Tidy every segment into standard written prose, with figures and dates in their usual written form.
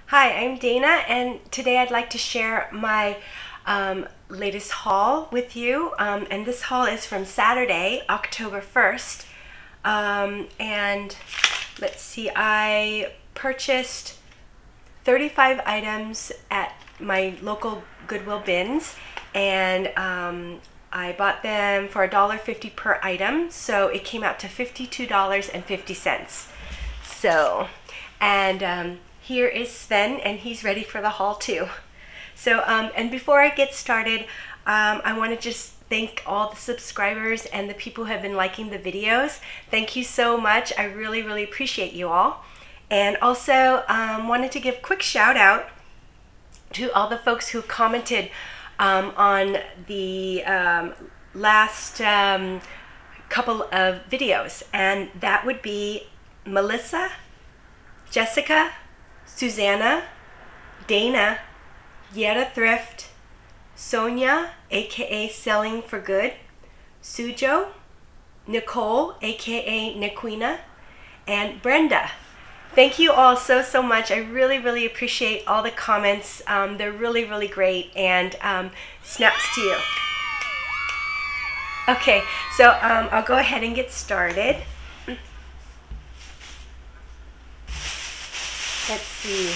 Hi, I'm Dana, and today I'd like to share my latest haul with you. And this haul is from Saturday, October 1st. And let's see, I purchased 35 items at my local Goodwill Bins, and I bought them for $1.50 per item, so it came out to $52.50. So, and here is Sven, and he's ready for the haul too. So, and before I get started, I want to just thank all the subscribers and the people who have been liking the videos. Thank you so much. I really, really appreciate you all. And also wanted to give a quick shout out to all the folks who commented on the last couple of videos, and that would be Melissa, Jessica, Susanna, Dana, Yetta Thrift, Sonia, aka Selling for Good, Sujo, Nicole, aka Niquina, and Brenda. Thank you all so much. I really, really appreciate all the comments. They're really, really great, and snaps to you. Okay, so I'll go ahead and get started. Let's see.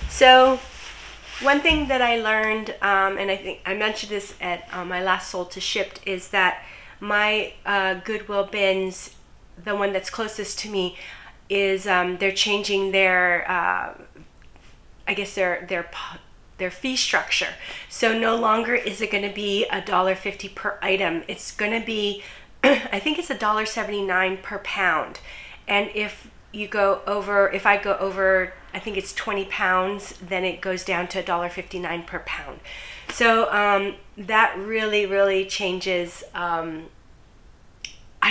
So one thing that I learned, and I think I mentioned this at my last Sold to Shipped, is that my Goodwill Bins, the one that's closest to me, is they're changing their I guess their fee structure. So no longer is it going to be $1.50 per item. It's going to be I think it's $1.79 per pound. And if you go over, if I go over, I think it's 20 pounds, then it goes down to $1.59 per pound. So that really, really changes. I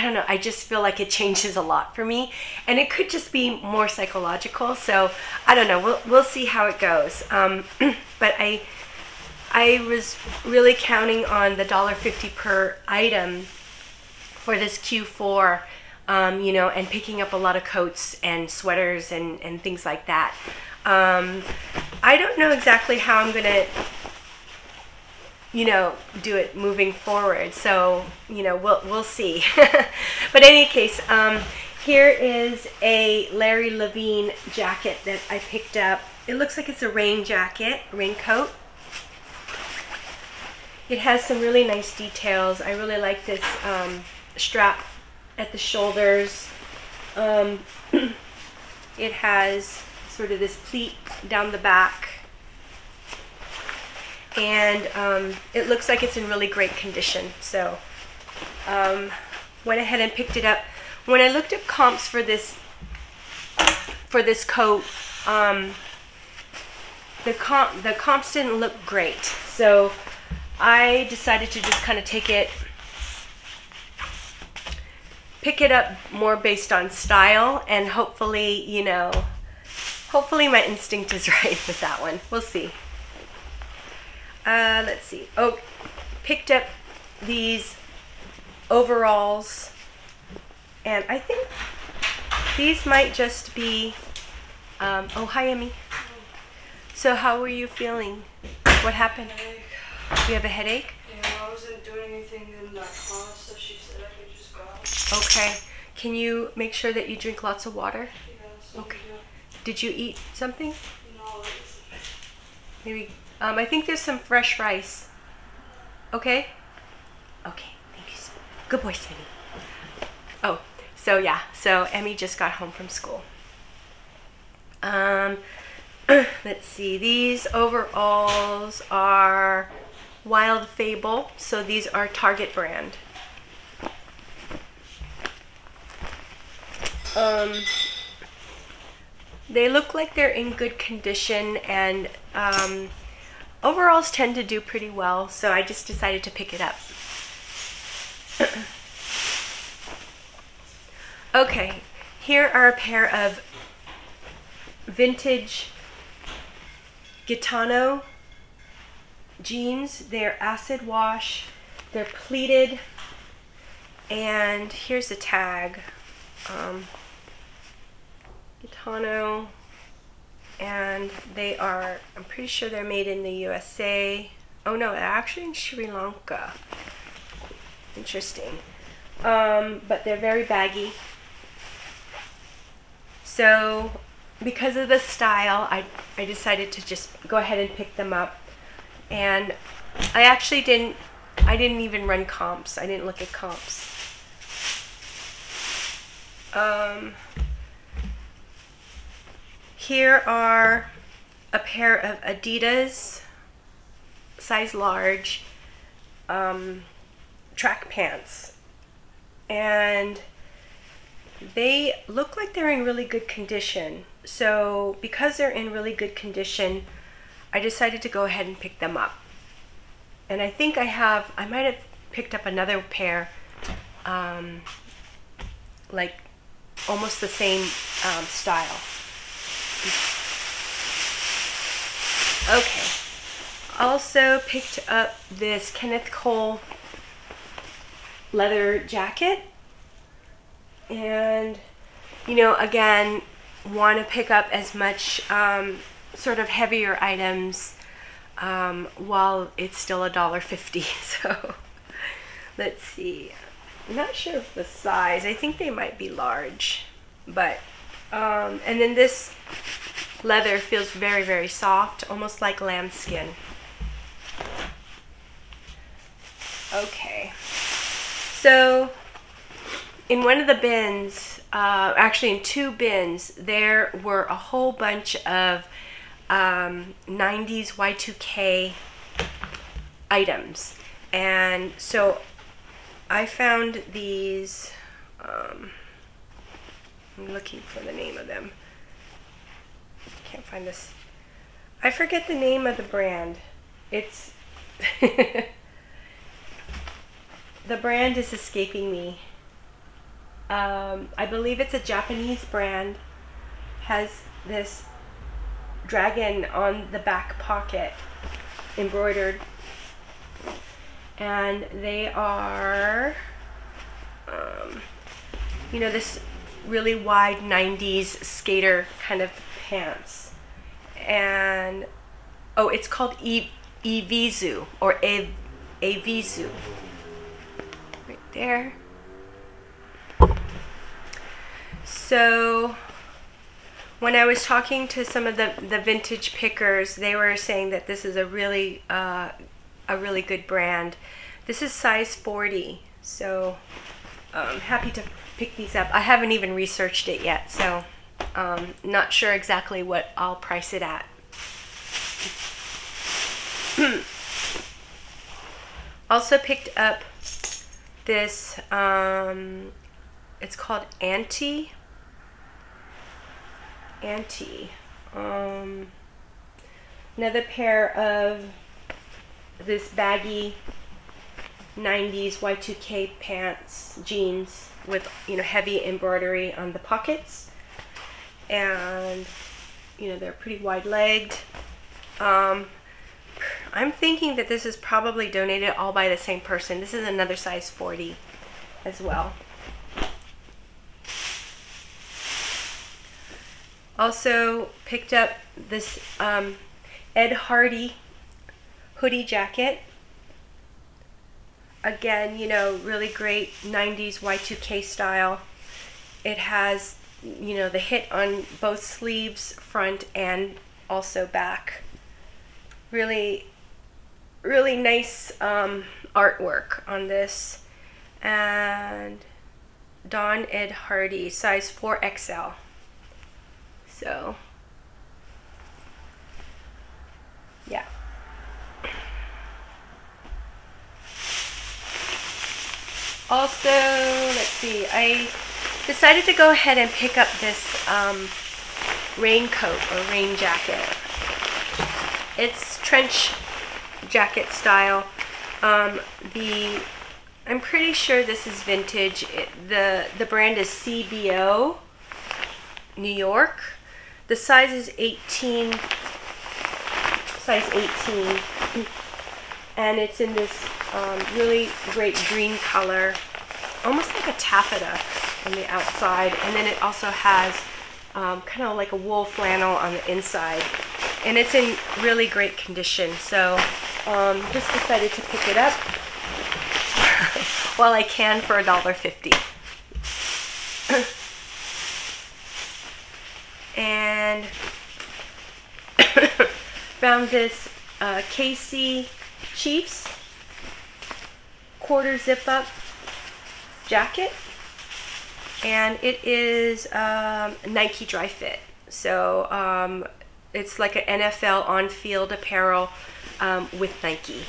don't know, I just feel like it changes a lot for me, and it could just be more psychological. So I don't know, we'll see how it goes. But I was really counting on the $1.50 per item for this Q4, you know, and picking up a lot of coats and sweaters and things like that. I don't know exactly how I'm gonna, you know, do it moving forward. So, you know, we'll see. But in any case, here is a Larry Levine jacket that I picked up. It looks like it's a rain jacket, raincoat. It has some really nice details. I really like this strap at the shoulders. It has sort of this pleat down the back. And it looks like it's in really great condition. So went ahead and picked it up. When I looked at comps for this coat, the comps didn't look great. So I decided to just kind of pick it up more based on style, and hopefully, you know, hopefully my instinct is right with that one. We'll see. Let's see. Oh, picked up these overalls, and I think these might just be, oh, hi, Emmy. So how were you feeling? What happened? Headache. You have a headache? Yeah, I wasn't doing anything in that class, so she said I could just go. Okay. Can you make sure that you drink lots of water? Yes, okay. Did you eat something? No. Maybe. I think there's some fresh rice. Okay? Okay, thank you. Good boy, Svenny. Oh, so yeah, so Emmy just got home from school. Let's see, these overalls are Wild Fable, so these are Target brand. They look like they're in good condition, and overalls tend to do pretty well, so I just decided to pick it up. Okay, here are a pair of vintage Gitano jeans. They're acid wash, they're pleated, and here's a tag. Gitano, and they are, I'm pretty sure they're made in the USA. Oh no, they're actually in Sri Lanka. Interesting. But they're very baggy. So because of the style, I decided to just go ahead and pick them up. And I actually didn't even run comps. I didn't look at comps. Here are a pair of Adidas size large track pants, and they look like they're in really good condition. So because they're in really good condition, I decided to go ahead and pick them up. And I think I might have picked up another pair, like almost the same style. Okay. Also picked up this Kenneth Cole leather jacket. And, you know, again, want to pick up as much sort of heavier items while it's still $1.50. So let's see. I'm not sure of the size. I think they might be large. But, and then this leather feels very, very soft, almost like lambskin. Okay. So in one of the bins, actually in two bins, there were a whole bunch of 90s Y2K items. And so I found these, I'm looking for the name of them. Can't find this. I forget the name of the brand. It's, the brand is escaping me. I believe it's a Japanese brand. Has this dragon on the back pocket embroidered, and they are you know, this really wide 90s skater kind of pants. And oh, it's called Evisu or Evisu right there. So when I was talking to some of the vintage pickers, they were saying that this is a really good brand. This is size 40, so I'm happy to pick these up. I haven't even researched it yet, so not sure exactly what I'll price it at. Also picked up this, it's called Anti. Another pair of this baggy 90s Y2K pants, jeans with, you know, heavy embroidery on the pockets, and, you know, they're pretty wide-legged. I'm thinking that this is probably donated all by the same person. This is another size 40 as well. Also picked up this Ed Hardy hoodie jacket. Again, you know, really great 90s Y2K style. It has, you know, the hit on both sleeves, front and also back. Really, really nice artwork on this. And Don Ed Hardy, size 4XL. So, yeah. Also, let's see, I decided to go ahead and pick up this raincoat or rain jacket. It's trench jacket style. I'm pretty sure this is vintage. The brand is CBO, New York. The size is 18, size 18, and it's in this really great green color, almost like a taffeta on the outside, and then it also has kind of like a wool flannel on the inside, and it's in really great condition. So just decided to pick it up while I can for $1.50. And found this KC Chiefs quarter zip up jacket, and it is Nike dry fit. So it's like an NFL on-field apparel with Nike.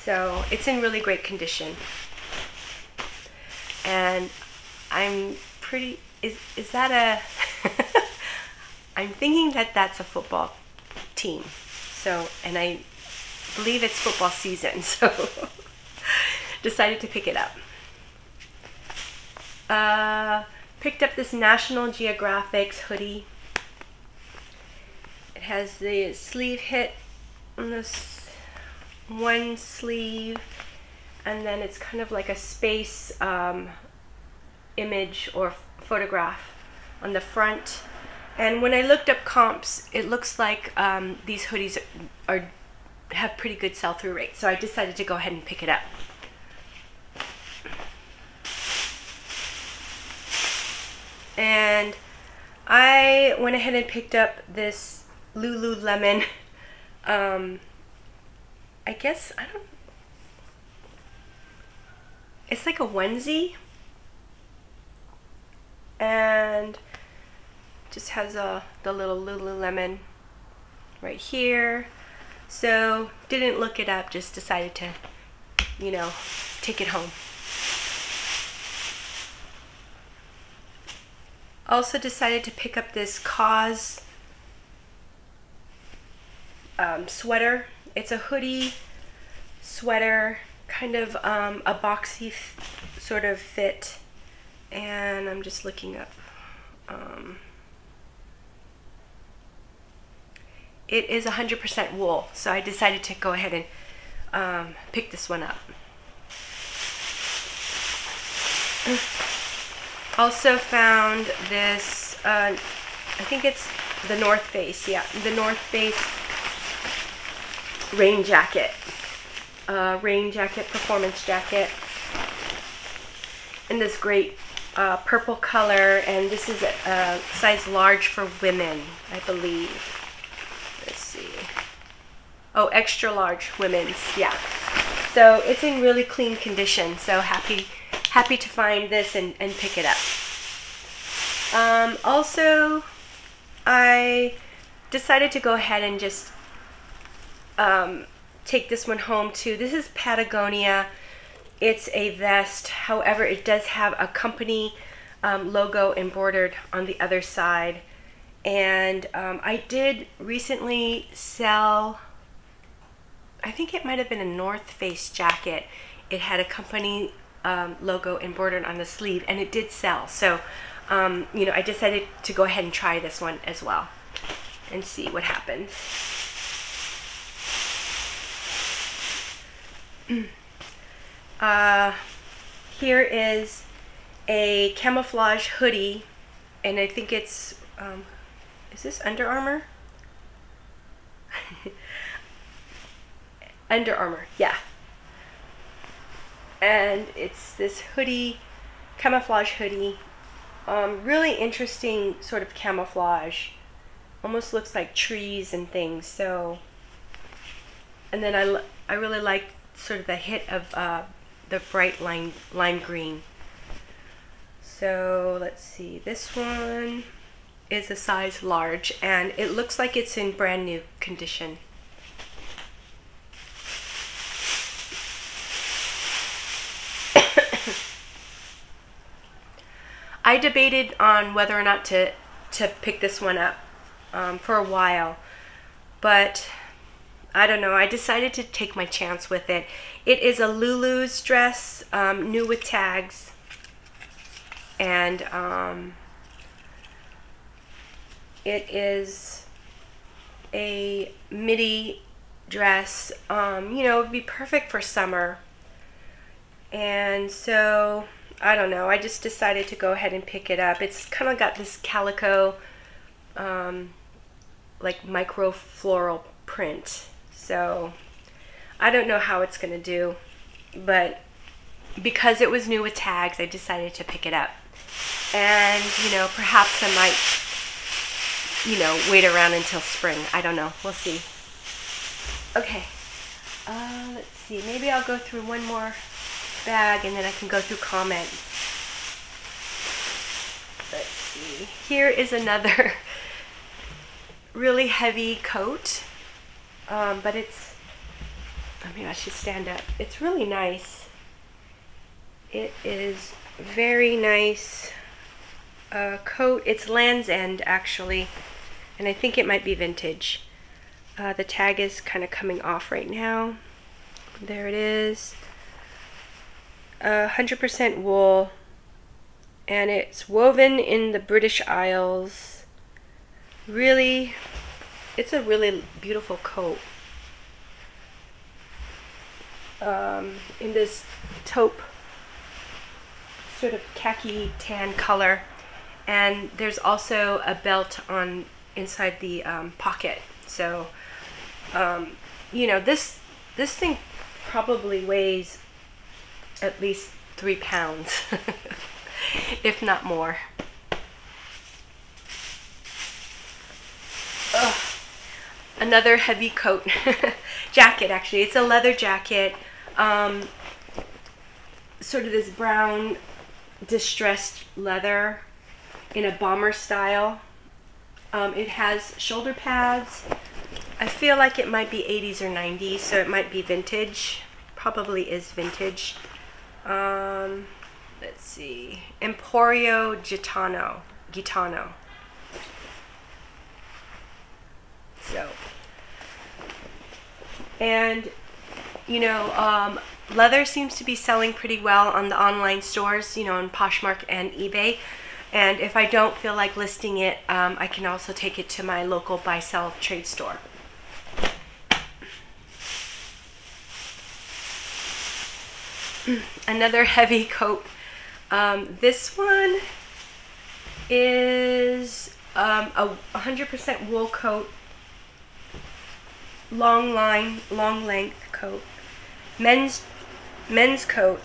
So it's in really great condition. And I'm pretty, is that a, I'm thinking that that's a football team. So, and I believe it's football season, so decided to pick it up. Picked up this National Geographic's hoodie. It has the sleeve hit on this one sleeve, and then it's kind of like a space image or photograph on the front. And when I looked up comps, it looks like these hoodies have pretty good sell-through rates, so I decided to go ahead and pick it up. And I went ahead and picked up this Lululemon, I guess, it's like a onesie, and just has the little Lululemon right here. So didn't look it up, just decided to, you know, take it home. Also decided to pick up this Cause sweater. It's a hoodie sweater, kind of a boxy sort of fit, and I'm just looking up. It is 100% wool, so I decided to go ahead and pick this one up. Also found this, I think it's the North Face, yeah, the North Face rain jacket. Performance jacket. In this great purple color, and this is a size large for women, I believe. Let's see. Oh, extra large women's, yeah. So it's in really clean condition, so happy to find this and pick it up. Also, I decided to go ahead and just take this one home too. This is Patagonia. It's a vest, however it does have a company logo embroidered on the other side. And I did recently sell, I think it might have been a North Face jacket. It had a company logo embroidered on the sleeve, and it did sell. So, you know, I decided to go ahead and try this one as well and see what happens. Here is a camouflage hoodie, and I think it's, is this Under Armour? Under Armour, yeah. And it's this hoodie, camouflage hoodie. Really interesting sort of camouflage. Almost looks like trees and things. So, and then I really like sort of the hit of the bright lime green. So let's see, this one is a size large, and it looks like it's in brand new condition. I debated on whether or not to pick this one up for a while, but I don't know, I decided to take my chance with it. It is a Lulu's dress, new with tags, and it is a midi dress. You know, it would be perfect for summer. And so, I don't know, I just decided to go ahead and pick it up. It's kind of got this calico like micro floral print. So I don't know how it's gonna do, but because it was new with tags, I decided to pick it up. And, you know, perhaps I might, you know, wait around until spring. I don't know. We'll see. Okay. Let's see. Maybe I'll go through one more bag and then I can go through comments. Let's see. Here is another really heavy coat. But it's, I mean, I should stand up. It's really nice. It is very nice coat. It's Land's End, actually, and I think it might be vintage. The tag is kind of coming off right now. There it is. 100% wool, and it's woven in the British Isles. Really, it's a really beautiful coat. In this taupe, sort of khaki tan color, and there's also a belt on inside the pocket. So, you know, this thing probably weighs at least 3 pounds, if not more. Ugh. Another heavy coat, jacket actually. It's a leather jacket, sort of this brown distressed leather in a bomber style. It has shoulder pads. I feel like it might be 80s or 90s, so it might be vintage. Probably is vintage. Let's see. Emporio Gitano. So, and you know, leather seems to be selling pretty well on the online stores, you know, on Poshmark and eBay. And if I don't feel like listing it, I can also take it to my local buy-sell trade store. Another heavy coat. This one is a 100% wool coat, long length coat, men's coat.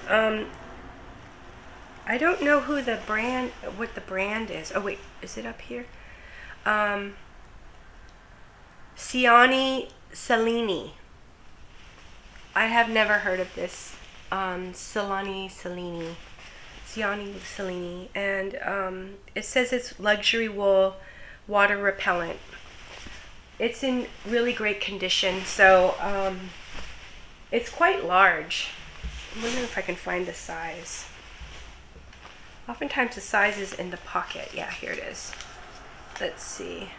I don't know who the brand, what the brand is. Oh wait, is it up here? Ciani Cellini. I have never heard of this. Ciani Cellini, and it says it's luxury wool, water repellent. It's in really great condition, so it's quite large. I'm wondering if I can find the size. Oftentimes the size is in the pocket. Yeah, here it is. Let's see.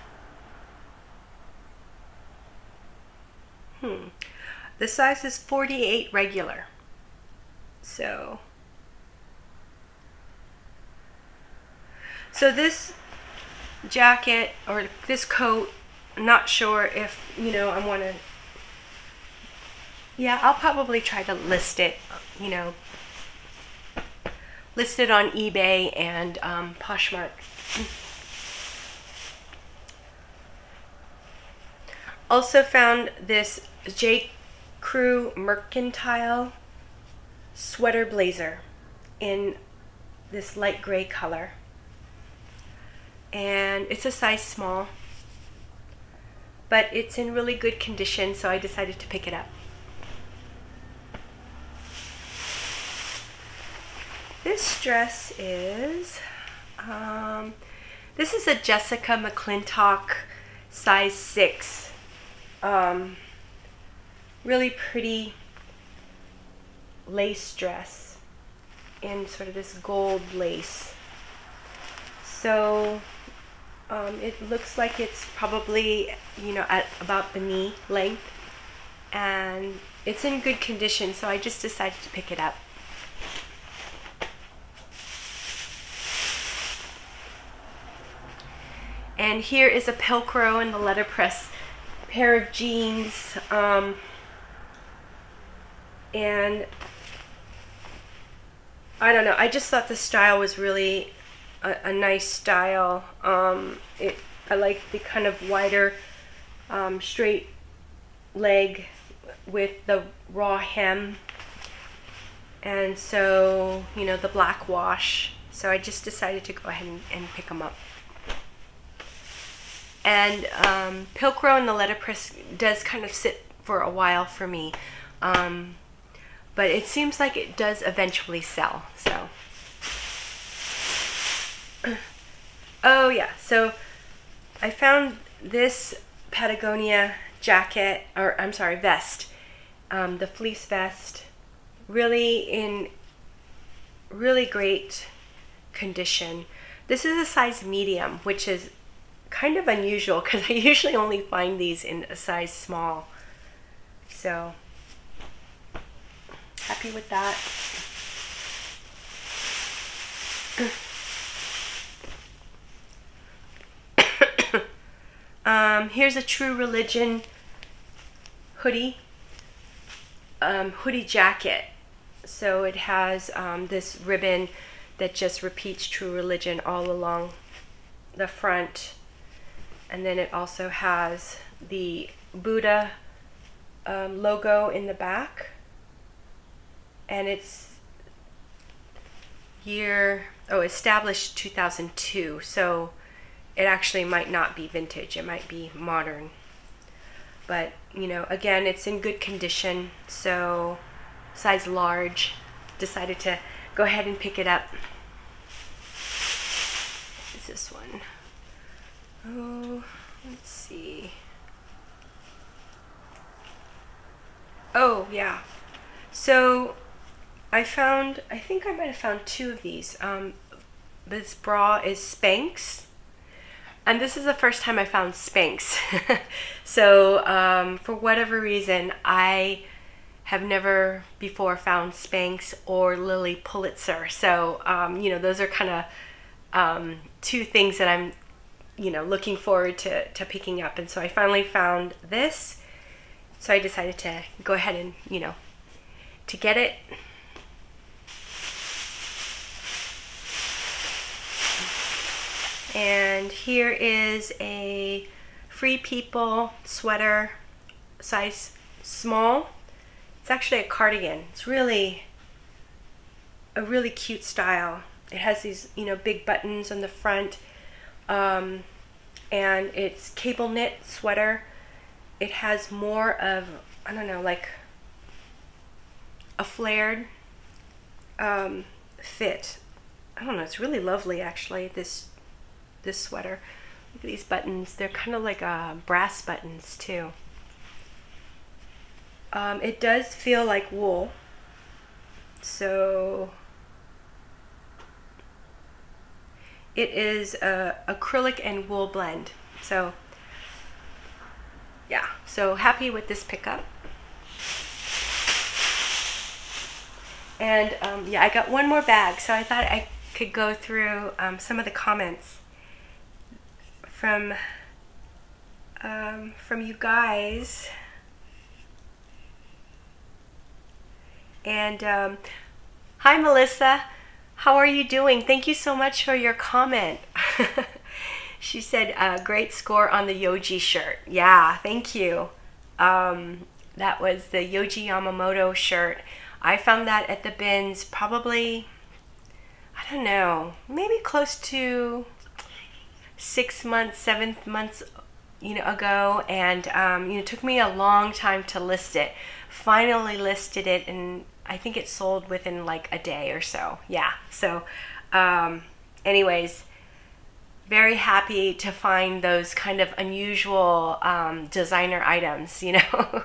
The size is 48 regular. So this jacket or this coat, I'm not sure if, you know, I want to, yeah, I'll probably try to list it, you know, list it on eBay and Poshmark. Also found this J. Crew Mercantile sweater blazer in this light gray color, and it's a size small, but it's in really good condition, so I decided to pick it up. This dress is this is a Jessica McClintock size 6, really pretty lace dress in sort of this gold lace. So it looks like it's probably, you know, at about the knee length, and it's in good condition, so I just decided to pick it up. And here is a Pilcrow in the letterpress pair of jeans, and I don't know, I just thought the style was really a nice style. I like the kind of wider straight leg with the raw hem, and so, you know, the black wash. So I just decided to go ahead and pick them up. And Pilcrow and the letterpress does kind of sit for a while for me, but it seems like it does eventually sell. So oh yeah, so I found this Patagonia jacket, or I'm sorry, vest, the fleece vest, really in really great condition. This is a size medium, which is kind of unusual because I usually only find these in a size small. So happy with that. Here's a True Religion hoodie, hoodie jacket. So it has this ribbon that just repeats True Religion all along the front, and then it also has the Buddha logo in the back, and it's established 2002, so it actually might not be vintage, it might be modern. But, you know, again, it's in good condition, so size large. Decided to go ahead and pick it up. What is this one? Oh, let's see. Oh, yeah. So I think I might have found two of these. This bra is Spanx. And this is the first time I found Spanx. So for whatever reason, I have never before found Spanx or Lily Pulitzer. So, you know, those are kind of two things that I'm, you know, looking forward to picking up. And so I finally found this. So I decided to go ahead and, you know, to get it. And here is a Free People sweater, size small. It's actually a cardigan. It's really a really cute style. It has these, you know, big buttons on the front, and it's cable knit sweater. It has more of, I don't know, like a flared fit. I don't know, it's really lovely actually, this sweater. Look at these buttons. They're kind of like brass buttons too. It does feel like wool. So it is a acrylic and wool blend. So yeah, so happy with this pickup. And yeah, I got one more bag, so I thought I could go through some of the comments from you guys. And hi Melissa, how are you doing? Thank you so much for your comment. She said great score on the Yoji shirt. Yeah, thank you. That was the Yoji Yamamoto shirt. I found that at the bins probably, I don't know, maybe close to 6 months, 7 months, you know, ago, and you know, it took me a long time to list it. Finally listed it, and I think it sold within like a day or so. Yeah. So, anyways, very happy to find those kind of unusual designer items, you know.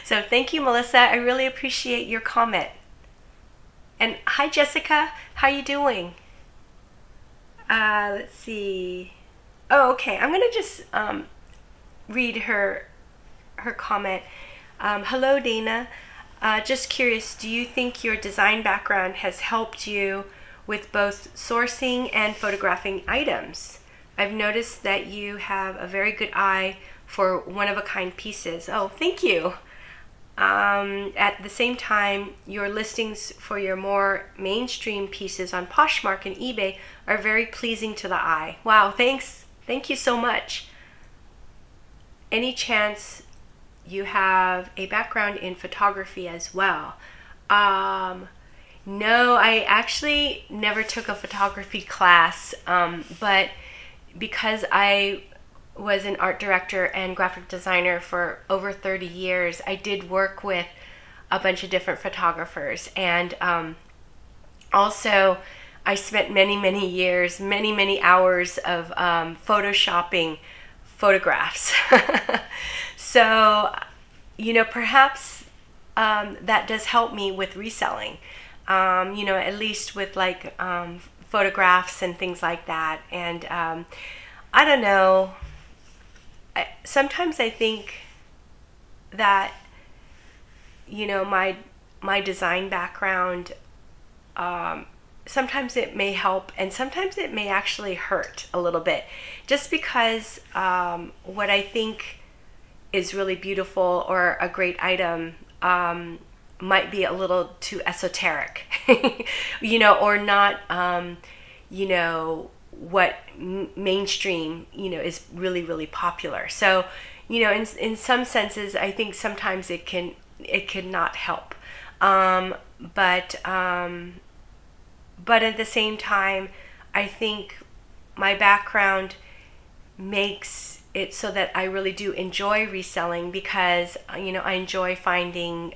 So thank you, Melissa. I really appreciate your comment. And hi, Jessica. How you doing? Let's see. Oh, okay. I'm gonna just read her comment. Hello, Dana. Just curious, do you think your design background has helped you with both sourcing and photographing items? I've noticed that you have a very good eye for one-of-a-kind pieces. Oh, thank you. At the same time, your listings for your more mainstream pieces on Poshmark and eBay are very pleasing to the eye. Wow, thanks Thank you so much. Any chance you have a background in photography as well? No, I actually never took a photography class, but because I was an art director and graphic designer for over 30 years, I did work with a bunch of different photographers, and also I spent many years, many hours of photoshopping photographs. So, you know, perhaps that does help me with reselling, you know, at least with like photographs and things like that. And I don't know, sometimes I think that, you know, my design background, sometimes it may help and sometimes it may actually hurt a little bit, just because what I think is really beautiful or a great item might be a little too esoteric, you know, or not, you know, what mainstream, you know, is really popular. So, you know, in some senses, I think sometimes it can not help, but at the same time, I think my background makes it so that I really do enjoy reselling, because, you know, I enjoy finding,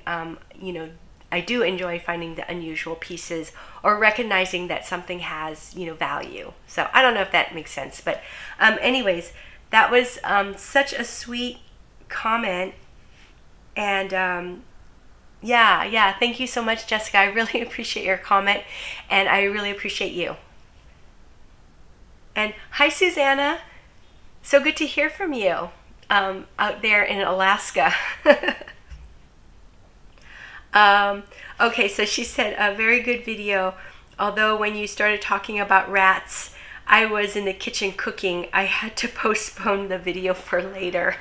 you know, I do enjoy finding the unusual pieces or recognizing that something has, you know, value. So I don't know if that makes sense, but anyways, that was such a sweet comment, and yeah, thank you so much, Jessica. I really appreciate your comment, and I really appreciate you. And hi, Susanna. So good to hear from you out there in Alaska. Okay, so she said, a very good video, although when you started talking about rats, I was in the kitchen cooking. I had to postpone the video for later.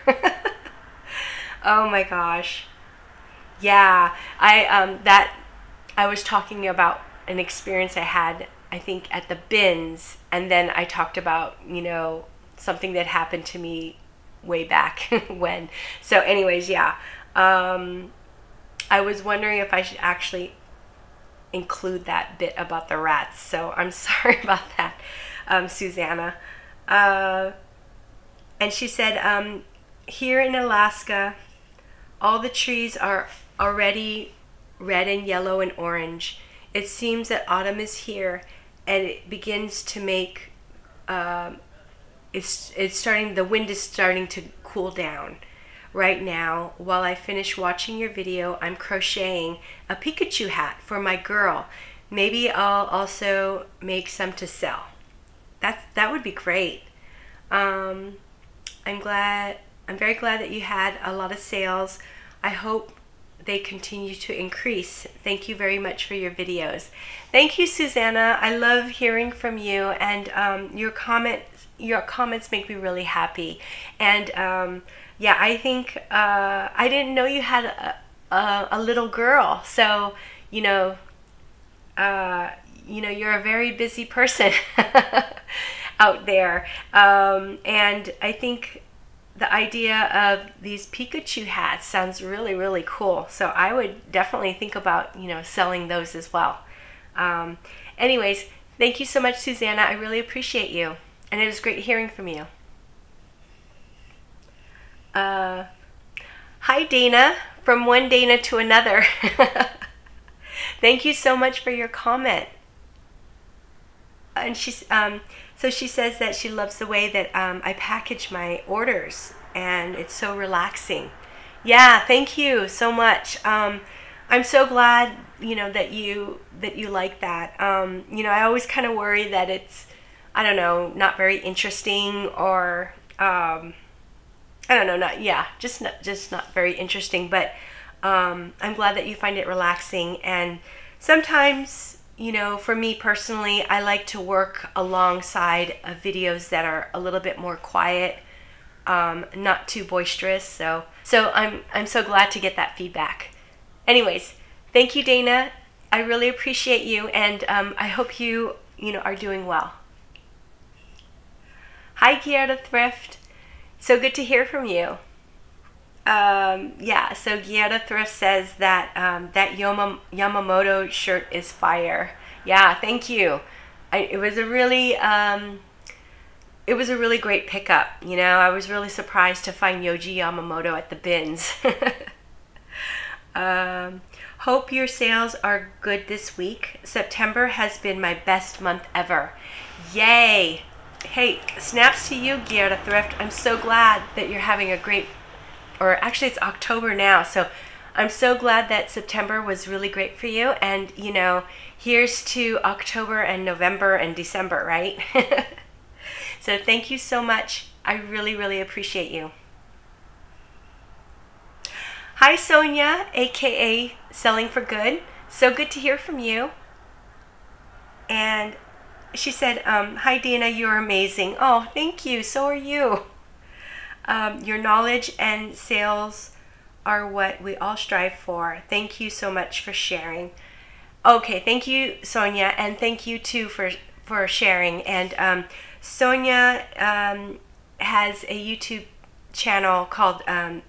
Oh my gosh. Yeah, I was talking about an experience I had, I think, at the bins, and then I talked about, you know, something that happened to me way back when. So anyways, yeah, I was wondering if I should actually include that bit about the rats, so I'm sorry about that, Susanna. And she said, here in Alaska, all the trees are already red and yellow and orange. It seems that autumn is here, and it begins to make, it's starting, the wind is starting to cool down. Right now, while I finish watching your video, I'm crocheting a Pikachu hat for my girl. Maybe I'll also make some to sell. That would be great. I'm very glad that you had a lot of sales. I hope they continue to increase. Thank you very much for your videos. Thank you, Susanna. I love hearing from you, and your comments make me really happy. And yeah, I think I didn't know you had a little girl, so you know, you're a very busy person out there, and I think the idea of these Pikachu hats sounds really cool. So I would definitely think about, you know, selling those as well. Anyways, thank you so much, Susanna. I really appreciate you, and it was great hearing from you. Hi, Dana, from one Dana to another. Thank you so much for your comment. And she's so she says that she loves the way that I package my orders, and it's so relaxing. Yeah, thank you so much. I'm so glad, you know, that you like that. You know, I always kind of worry that it's, I don't know, not very interesting, or I don't know, just not very interesting. But I'm glad that you find it relaxing. And sometimes, you know, for me personally, I like to work alongside videos that are a little bit more quiet, not too boisterous. So I'm so glad to get that feedback. Anyways, thank you, Dana. I really appreciate you, and I hope you are doing well. Hi. Hi, Gierda Thrift. So good to hear from you. Yeah, so Gierda Thrift says that that Yamamoto shirt is fire. Yeah, thank you. It was a really great pickup. You know, I was really surprised to find Yoji Yamamoto at the bins. Hope your sales are good this week. September has been my best month ever. Yay! Hey, snaps to you, Gierda Thrift. I'm so glad that you're having a great, or actually it's October now, so I'm so glad that September was really great for you. And, you know, here's to October and November and December, right? So thank you so much. I really, really appreciate you. Hi, Sonia, aka Selling for Good. So good to hear from you. And she said, hi, Dina, you're amazing. Oh, thank you. So are you. Your knowledge and sales are what we all strive for. Thank you so much for sharing. Okay, thank you, Sonia, and thank you too for sharing. And Sonia has a YouTube channel called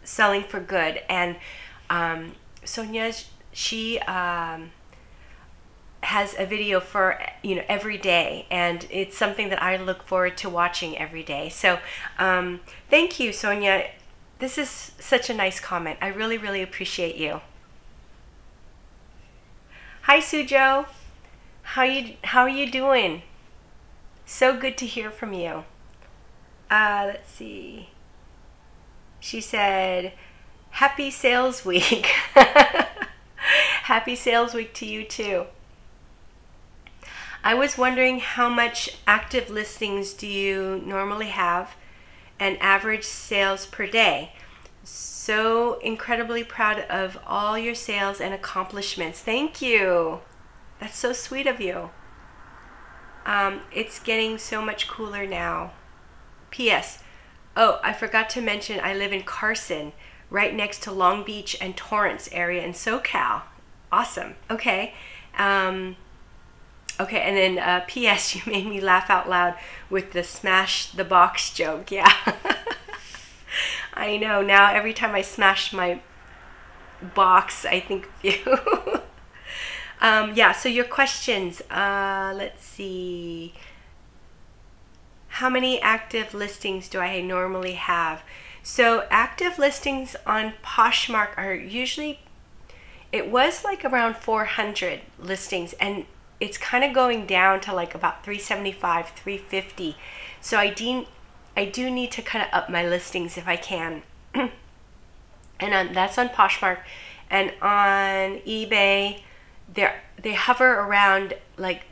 Selling for Good, and Sonia, she has a video for, you know, every day, and it's something that I look forward to watching every day. So thank you, Sonia. This is such a nice comment. I really, really appreciate you. Hi, Sujo. How are you doing? So good to hear from you. Let's see. She said, happy sales week. Happy sales week to you too. I was wondering how much active listings do you normally have and average sales per day? So incredibly proud of all your sales and accomplishments. Thank you. That's so sweet of you. It's getting so much cooler now. P.S. Oh, I forgot to mention I live in Carson, right next to Long Beach and Torrance area in SoCal. Awesome. Okay. Okay, and then P.S. you made me laugh out loud with the smash the box joke. Yeah. I know. Now every time I smash my box, I think of you. Yeah, so your questions. Let's see. How many active listings do I normally have? So active listings on Poshmark are usually, it was like around 400 listings, and it's kind of going down to like about 375, 350. So I do need to kind of up my listings if I can. And that's on Poshmark. And on eBay, they hover around like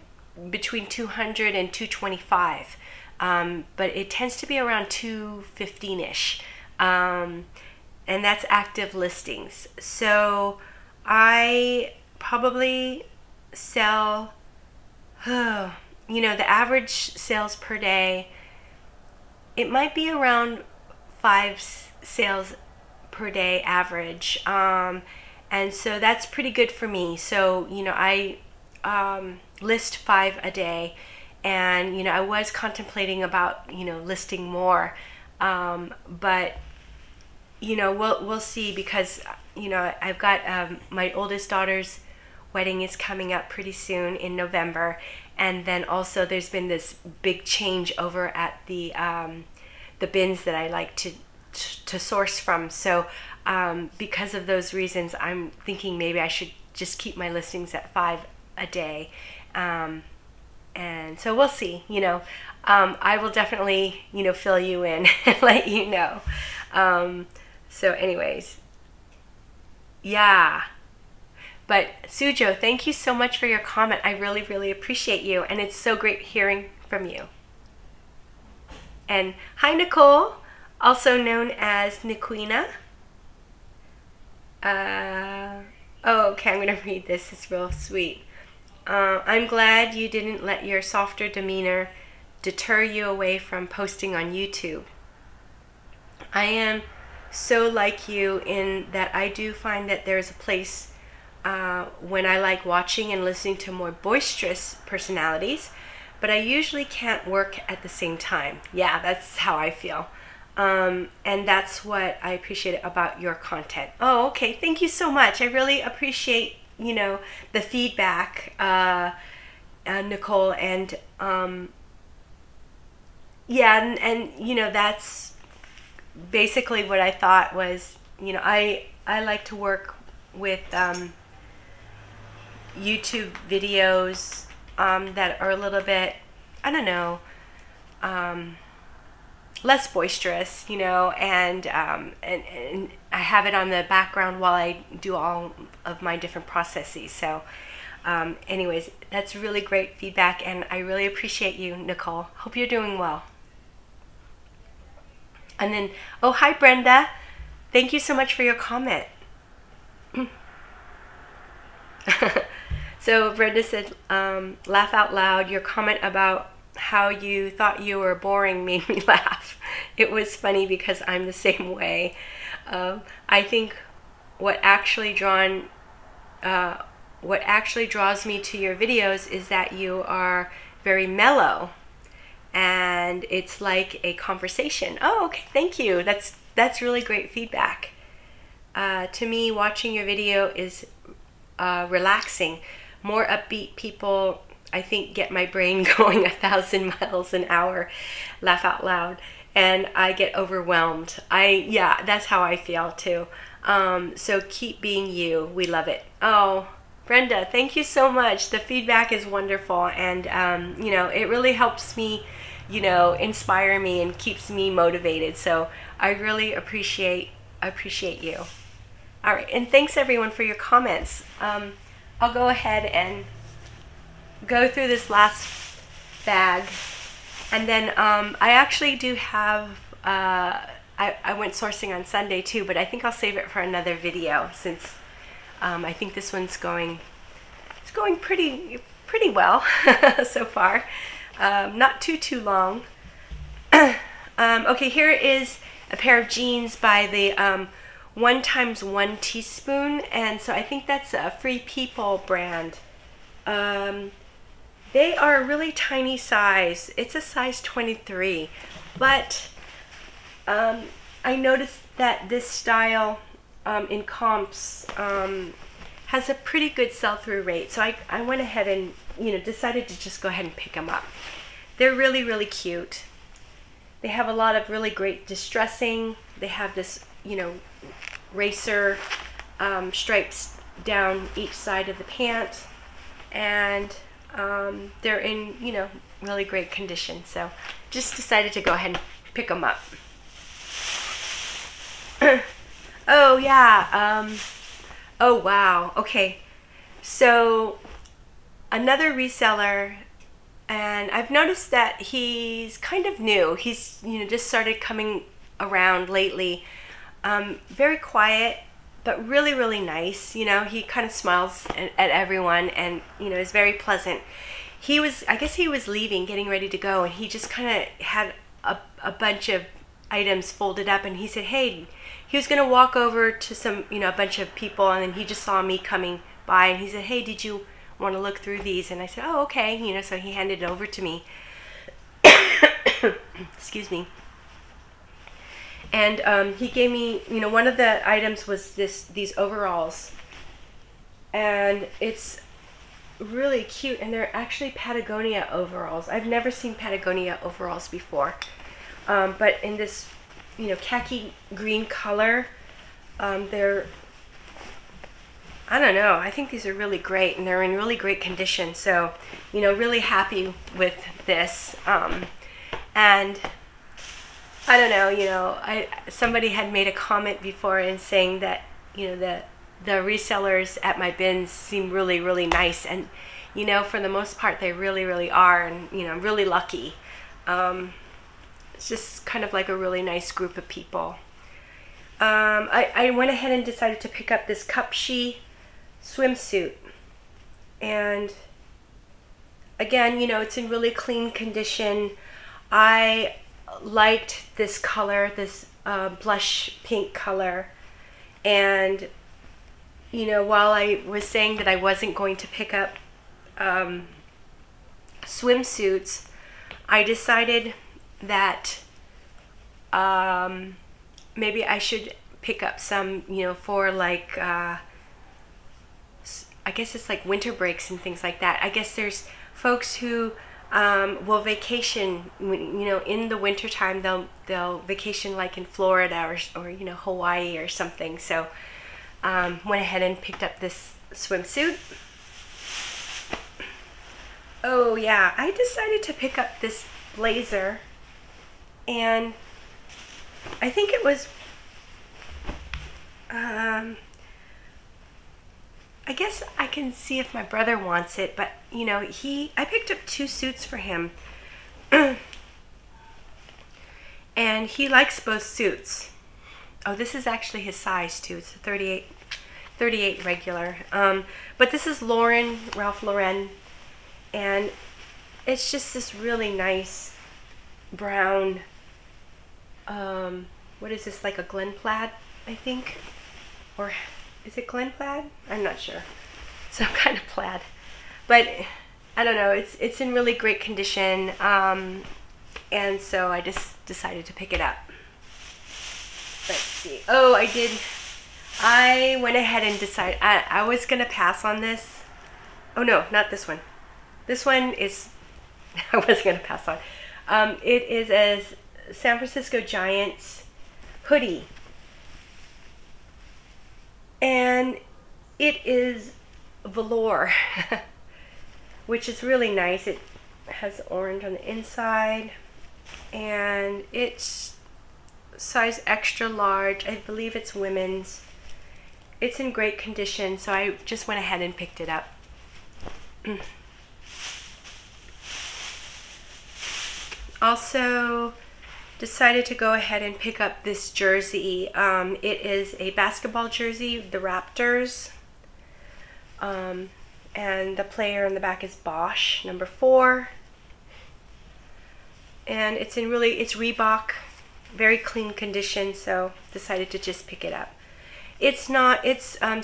between 200 and 225. But it tends to be around 215-ish. And that's active listings. So I probably sell, you know, the average sales per day, it might be around 5 sales per day average. And so that's pretty good for me. So, you know, I list 5 a day. And, you know, I was contemplating about, you know, listing more, but, you know, we'll see, because, you know, I've got my oldest daughter's wedding is coming up pretty soon in November, and then also there's been this big change over at the bins that I like to source from. So because of those reasons, I'm thinking maybe I should just keep my listings at 5 a day. And so we'll see, you know. I will definitely, you know, fill you in and let you know. So anyways, yeah. But Sujo, thank you so much for your comment. I really, really appreciate you. And it's so great hearing from you. And hi, Nicole, also known as Niquina. Oh, okay, I'm going to read this. It's real sweet. I'm glad you didn't let your softer demeanor deter you away from posting on YouTube. I am so like you in that I do find that there's a place when I like watching and listening to more boisterous personalities, but I usually can't work at the same time. Yeah, that's how I feel. And that's what I appreciate about your content. Oh, okay. Thank you so much. I really appreciate, you know, the feedback, Nicole. And yeah, and you know, that's basically what I thought was, you know, I like to work with YouTube videos that are a little bit, I don't know, less boisterous, you know, and I have it on the background while I do all of my different processes. So anyways, that's really great feedback, and I really appreciate you, Nicole. Hope you're doing well. And then, oh, hi, Brenda. Thank you so much for your comment. So Brenda said, laugh out loud. Your comment about how you thought you were boring made me laugh. It was funny because I'm the same way. I think what actually draws me to your videos is that you are very mellow, and it's like a conversation. Oh, okay, thank you. That's really great feedback. To me, watching your video is relaxing. More upbeat people, I think, get my brain going 1,000 miles an hour. Laugh out loud, and I get overwhelmed. Yeah, that's how I feel too. So keep being you. We love it. Oh, Brenda, thank you so much. The feedback is wonderful, and you know, it really helps me, you know, inspire me and keeps me motivated. So I really appreciate you. All right, and thanks everyone for your comments. I'll go ahead and go through this last bag, and then I actually do have I went sourcing on Sunday too, but I think I'll save it for another video, since I think this one's going pretty well so far. Not too long. Okay, here is a pair of jeans by the 1x1 teaspoon, and so I think that's a Free People brand. They are a really tiny size. It's a size 23, but I noticed that this style in comps has a pretty good sell-through rate, so I went ahead and, you know, decided to just go ahead and pick them up. They're really cute. They have a lot of really great distressing. They have this, you know, racer stripes down each side of the pant, and they're in, you know, really great condition. So just decided to go ahead and pick them up. Oh yeah. Oh wow. Okay. So another reseller, and I've noticed that he's kind of new. He's, you know, just started coming around lately. Very quiet, but really nice. You know, he kind of smiles at everyone, and, you know, is very pleasant. I guess he was leaving, getting ready to go, and he just kind of had a bunch of items folded up, and he said, hey, he was gonna walk over to some, you know, a bunch of people, and then he just saw me coming by, and he said, hey, did you want to look through these? And I said, oh, okay, you know, so he handed it over to me. Excuse me. And he gave me, you know, one of the items was these overalls, and it's really cute, and they're actually Patagonia overalls. I've never seen Patagonia overalls before, but in this, you know, khaki green color. They're, I don't know, I think these are really great, and they're in really great condition. So, you know, really happy with this. And I don't know, you know, somebody had made a comment before in saying that, you know, the resellers at my bins seem really nice, and, you know, for the most part they really are, and, you know, I'm really lucky. It's just kind of like a really nice group of people. I went ahead and decided to pick up this Cupshe swimsuit, and again, you know, it's in really clean condition. I liked this color, this blush pink color, and, you know, while I was saying that I wasn't going to pick up swimsuits, I decided that maybe I should pick up some, for like, I guess it's like winter breaks and things like that. I guess there's folks who will vacation, in the winter time. They'll vacation like in Florida or Hawaii or something. So went ahead and picked up this swimsuit. Oh yeah, I decided to pick up this blazer, and I think it was I guess I can see if my brother wants it, but I picked up 2 suits for him. And he likes both suits. Oh, this is actually his size too. It's a 38 regular. But this is Ralph Lauren, and it's just this really nice brown, what is this, like a Glen Plaid, I think? Or is it Glen Plaid? I'm not sure. Some kind of plaid. But I don't know, it's in really great condition, and so I just decided to pick it up. Let's see. Oh, I went ahead and decided I was gonna pass on this. Oh no, not this one. This one is I was gonna pass on. It is a San Francisco Giants hoodie, and it is velour, which is really nice. It has orange on the inside, and it's size extra large. I believe it's women's. It's in great condition, so I just went ahead and picked it up. Also decided to go ahead and pick up this jersey. It is a basketball jersey, the Raptors, and the player in the back is Bosch, number 4, and it's Reebok, very clean condition, so decided to just pick it up. It's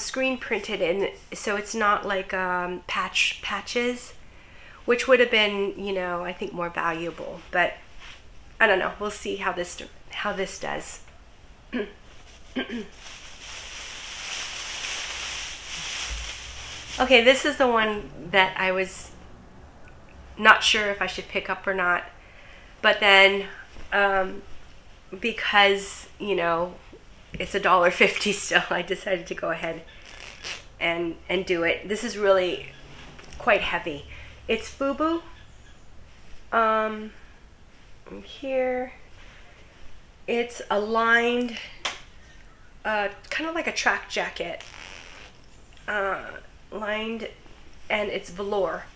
screen printed, and so it's not like patches, which would have been, I think more valuable, but I don't know. We'll see how this does. Okay, this is the one that I was not sure if I should pick up or not, but then because it's $1.50 still, I decided to go ahead and do it. This is really quite heavy. It's FUBU. Here it's a lined, kind of like a track jacket, lined, and it's velour.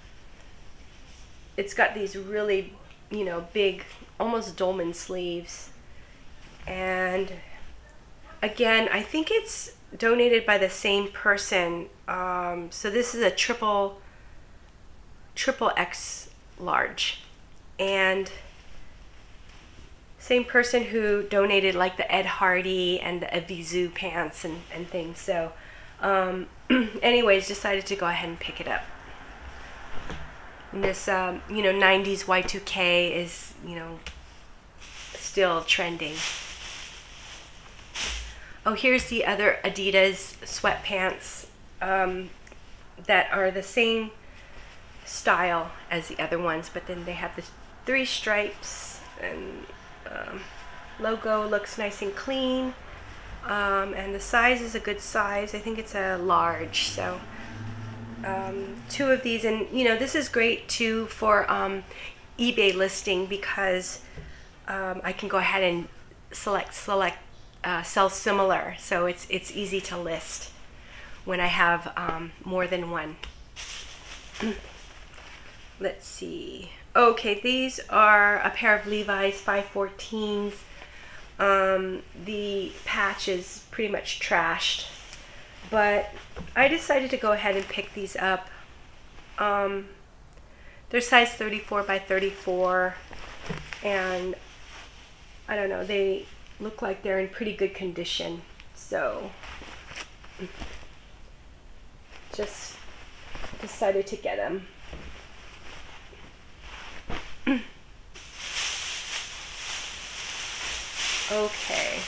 It's got these really, big, almost dolman sleeves, and again, I think it's donated by the same person. So this is a triple X large, and same person who donated like the Ed Hardy and the Avizu pants and things. So anyways, decided to go ahead and pick it up. And this 90s Y2K is still trending. Oh, here's the other Adidas sweatpants that are the same style as the other ones, but then they have the 3 stripes, and logo looks nice and clean, and the size is a good size. I think it's a large. So 2 of these, and this is great too for eBay listing, because I can go ahead and select sell similar, so it's easy to list when I have more than one. Let's see. Okay, these are a pair of Levi's 514s. The patch is pretty much trashed, but I decided to go ahead and pick these up. They're size 34 by 34, and I don't know, they look like they're in pretty good condition, so just decided to get them. Okay.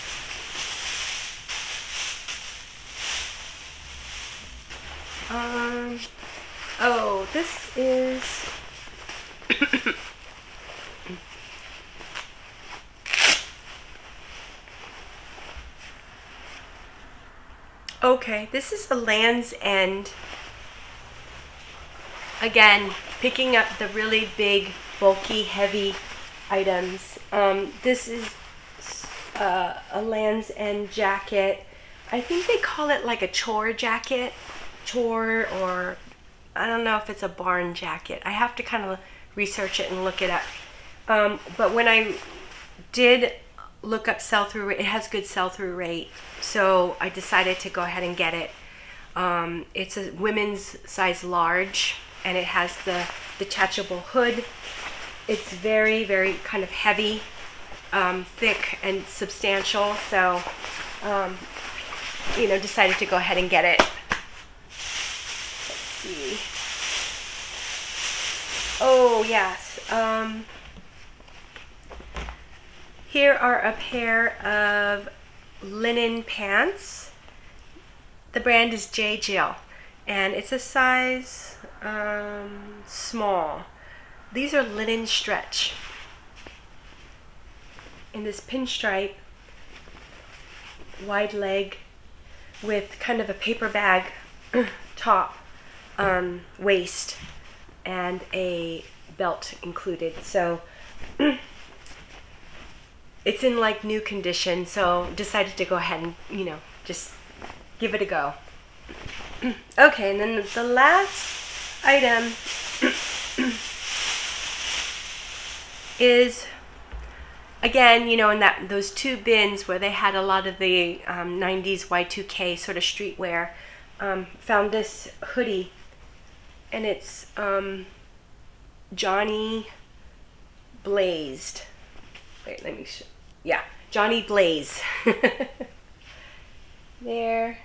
Oh, this is okay, this is the Land's End. Again, picking up the really big, bulky, heavy items. This is a Land's End jacket. I think they call it like a chore jacket. Chore, or I don't know if it's a barn jacket. I have to kind of research it and look it up. But when I did look up sell-through rate, it has good sell-through rate. So I decided to go ahead and get it. It's a women's size large, and it has the detachable hood. It's very, very kind of heavy, thick and substantial. So, you know, decided to go ahead and get it. Let's see. Oh, yes. Here are a pair of linen pants. The brand is J. Jill, and it's a size small. These are linen stretch in this pinstripe wide leg with kind of a paper bag top, waist, and a belt included. So it's in like new condition, so decided to go ahead and, you know, just give it a go. Okay, and then the last item is, again, you know, in those two bins where they had a lot of the 90s Y2K sort of streetwear. Found this hoodie, and it's Johnny Blazed. Wait, let me show. Yeah, Johnny Blaze. There.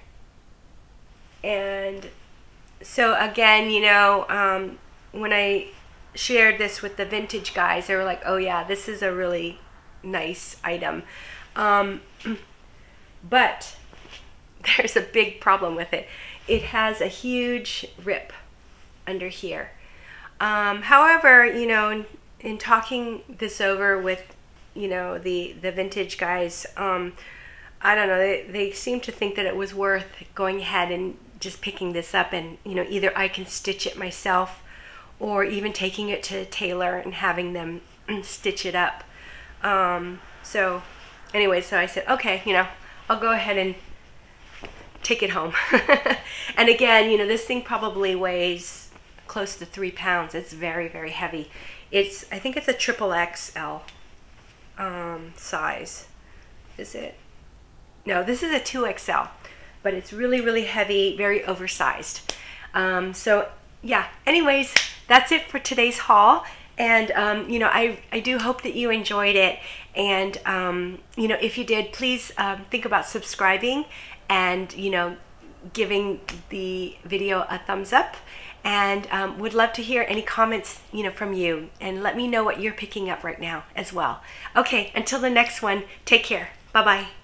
And so again, you know, when I shared this with the vintage guys, they were like, oh yeah, this is a really nice item. But there's a big problem with it. It has a huge rip under here. However, you know, in talking this over with, you know, the vintage guys, I don't know, they seem to think that it was worth going ahead and just picking this up, and, you know, either I can stitch it myself or even taking it to a tailor and having them stitch it up. So anyway, so I said, okay, you know, I'll go ahead and take it home. And again, you know, this thing probably weighs close to 3 pounds. It's very, very heavy. I think it's a XXL size. Is it? No, this is a 2XL, but it's really, really heavy, very oversized. So yeah, anyways, that's it for today's haul. And you know, I do hope that you enjoyed it. And you know, if you did, please think about subscribing and, you know, giving the video a thumbs up. And would love to hear any comments, you know, from you, and let me know what you're picking up right now as well. Okay, until the next one, take care. Bye-bye.